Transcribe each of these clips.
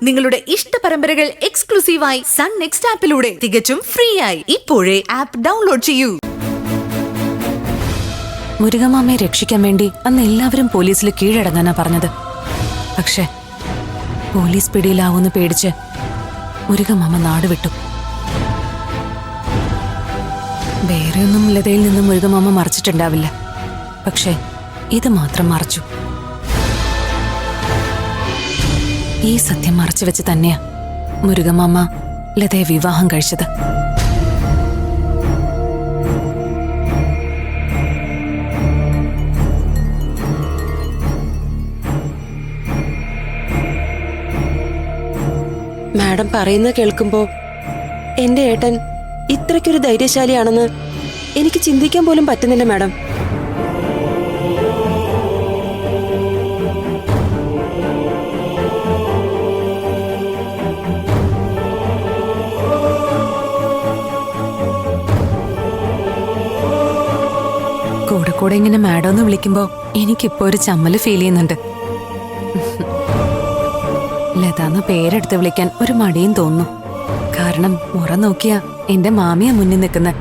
നിങ്ങളുടെ ഇഷ്ട പരമ്പരകൾ എക്സ്ക്ലൂസീവായി സൺ നെക്സ്റ്റ് ആപ്പിലൂടെ തികച്ചും ഫ്രീ ആയി ഇപ്പോഴേ ആപ്പ് ഡൗൺലോഡ് ചെയ്യൂ. മുരുകമാമയെ രക്ഷിക്കാൻ വേണ്ടി അന്ന് എല്ലാവരും പോലീസിൽ കീഴടങ്ങാനാ പറഞ്ഞത്. പക്ഷേ പോലീസ് പിടിയിലാവൂന്ന് പേടിച്ച് മുരുകമാമ നാട് വിട്ടു. വേറെയൊന്നും ലതയിൽ നിന്ന് മുരുകമാമ മറച്ചിട്ടുണ്ടാവില്ല. പക്ഷേ ഇത് മാത്രം മറച്ചു. ഈ സത്യം മറച്ചു വെച്ച് തന്നെയാ മുരുകമാമ ലതയെ വിവാഹം കഴിച്ചത്. മാഡം പറയുന്നത് കേൾക്കുമ്പോ എന്റെ ഏട്ടൻ ഇത്രയ്ക്കൊരു ധൈര്യശാലിയാണെന്ന് എനിക്ക് ചിന്തിക്കാൻ പോലും പറ്റുന്നില്ല മാഡം. കൂടെ കൂടെ ഇങ്ങനെ മാഡം എന്ന് വിളിക്കുമ്പോ എനിക്കിപ്പോ ഒരു ചമ്മല് ഫീൽ ചെയ്യുന്നുണ്ട്. ലതാന്ന് പേരെടുത്ത് വിളിക്കാൻ ഒരു മടിയും തോന്നുന്നു. കാരണം മുറ നോക്കിയാ എന്റെ മാമിയാ മുന്നിൽ നിൽക്കുന്ന.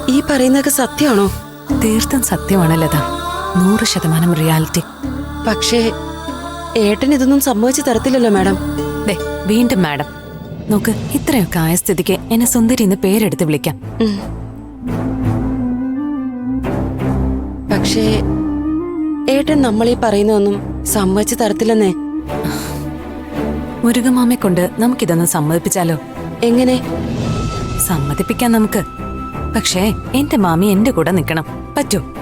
ഈ പറയുന്നതൊക്കെ സത്യമാണോ? തീർത്തും സത്യമാണ് ലത. 100% റിയാലിറ്റി. പക്ഷേ ഏട്ടൻ ഇതൊന്നും സമ്മതിച്ചു തരത്തില്ലല്ലോ മാഡം. ദേ വീണ്ടും മാഡം. നോക്ക്, ഇത്രയൊക്കെ ആയ സ്ഥിതിക്ക് എന്നെ സുന്ദരി എന്ന് പേരെടുത്ത് വിളിക്കാം. പക്ഷേ ഏട്ടൻ നമ്മളീ പറയുന്നതൊന്നും സമ്മതിച്ചു തരത്തില്ലെന്നേ. മുരുകമാമയെ കൊണ്ട് നമുക്കിതൊന്ന് സമ്മതിപ്പിച്ചാലോ? എങ്ങനെ? സമ്മതിപ്പിക്കാം നമുക്ക്. പക്ഷേ എന്റെ മാമി എന്റെ കൂടെ നിൽക്കണം. പറ്റൂ?